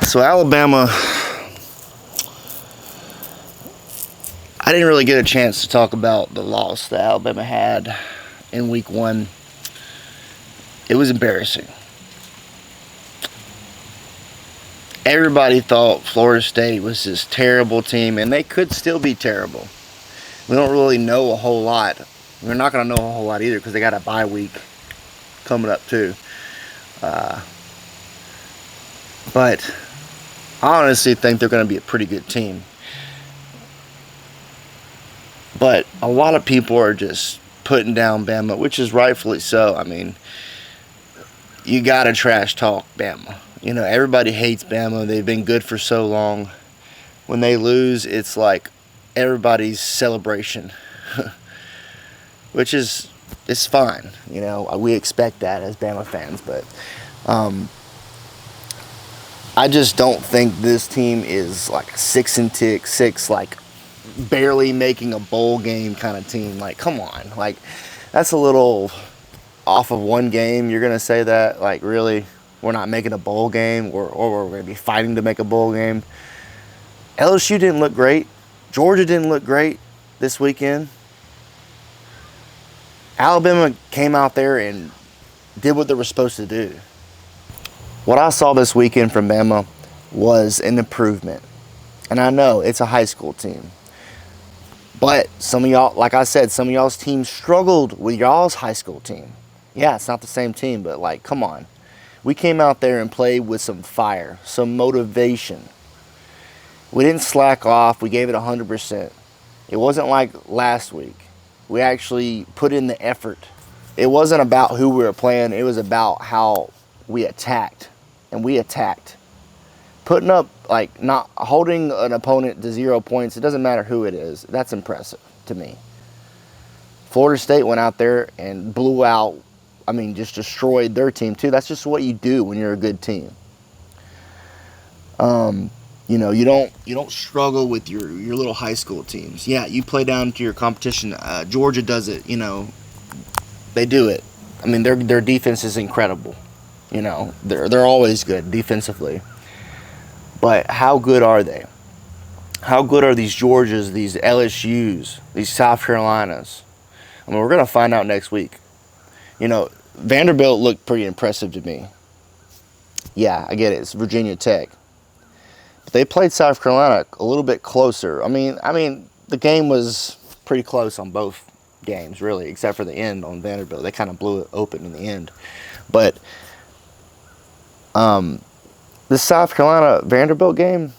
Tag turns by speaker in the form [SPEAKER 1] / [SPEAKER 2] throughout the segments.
[SPEAKER 1] So Alabama, I didn't really get a chance to talk about the loss that Alabama had in week 1. It was embarrassing. Everybody thought Florida State was this terrible team, and they could still be terrible. We don't really know a whole lot. We're not going to know a whole lot either because they got a bye week coming up too. But I honestly think they're going to be a pretty good team. But a lot of people are just putting down Bama, which is rightfully so. I mean, you got to trash talk Bama. You know, everybody hates Bama. They've been good for so long. When they lose, it's like everybody's celebration, which is it's fine. You know, we expect that as Bama fans, but I just don't think this team is like a 6-6, like barely making a bowl game kind of team. Like, come on, like that's a little off of one game. You're gonna say that, like, really? We're not making a bowl game, or we're going to be fighting to make a bowl game. LSU didn't look great. Georgia didn't look great this weekend. Alabama came out there and did what they were supposed to do. What I saw this weekend from Bama was an improvement. And I know it's a high school team. But some of y'all, like I said, some of y'all's teams struggled with y'all's high school team. Yeah, it's not the same team, but like, come on. We came out there and played with some fire, some motivation. We didn't slack off. We gave it 100%. It wasn't like last week. We actually put in the effort. It wasn't about who we were playing. It was about how we attacked. And we attacked. Putting up, like, not holding an opponent to 0 points, it doesn't matter who it is. That's impressive to me. Florida State went out there and blew out, just destroyed their team too. That's just what you do when you're a good team. You know, you don't struggle with your little high school teams. Yeah, you play down to your competition. Georgia does it. You know, they do it. I mean, their defense is incredible. You know, they're always good defensively. But how good are they? How good are these Georgias, these LSUs, these South Carolinas? I mean, we're gonna find out next week. You know, Vanderbilt looked pretty impressive to me. Yeah, I get it. It's Virginia Tech. But they played South Carolina a little bit closer. I mean, the game was pretty close on both games, really, except for the end on Vanderbilt. They kind of blew it open in the end. But the South Carolina-Vanderbilt game,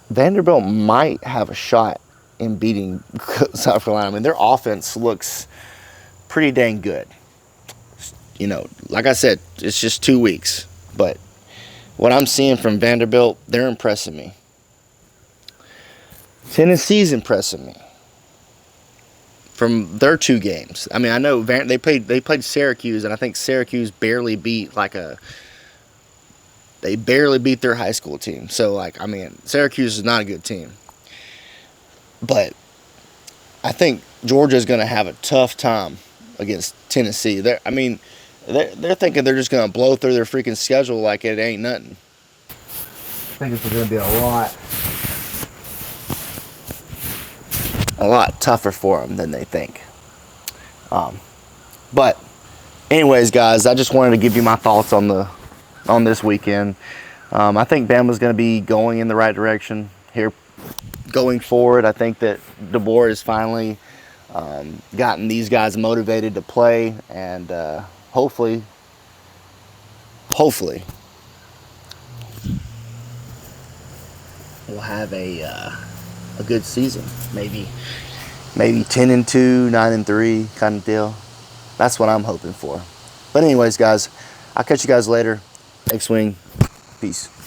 [SPEAKER 1] Vanderbilt might have a shot in beating South Carolina. I mean, their offense looks pretty dang good. You know, like I said, it's just 2 weeks. But what I'm seeing from Vanderbilt, they're impressing me. Tennessee's impressing me from their 2 games. I mean, I know they played Syracuse, and I think Syracuse barely beat they barely beat their high school team. So, like, I mean, Syracuse is not a good team. But I think Georgia's going to have a tough time against Tennessee. They're thinking they're just going to blow through their freaking schedule like it ain't nothing. I think it's going to be a lot tougher for them than they think. But anyways, guys, I just wanted to give you my thoughts on this weekend. I think Bama's going to be going in the right direction here going forward. I think that DeBoer has finally gotten these guys motivated to play, and hopefully we'll have a good season. Maybe 10-2, 9-3 kind of deal. That's what I'm hoping for. But anyways, guys, I'll catch you guys later. Next swing. Peace.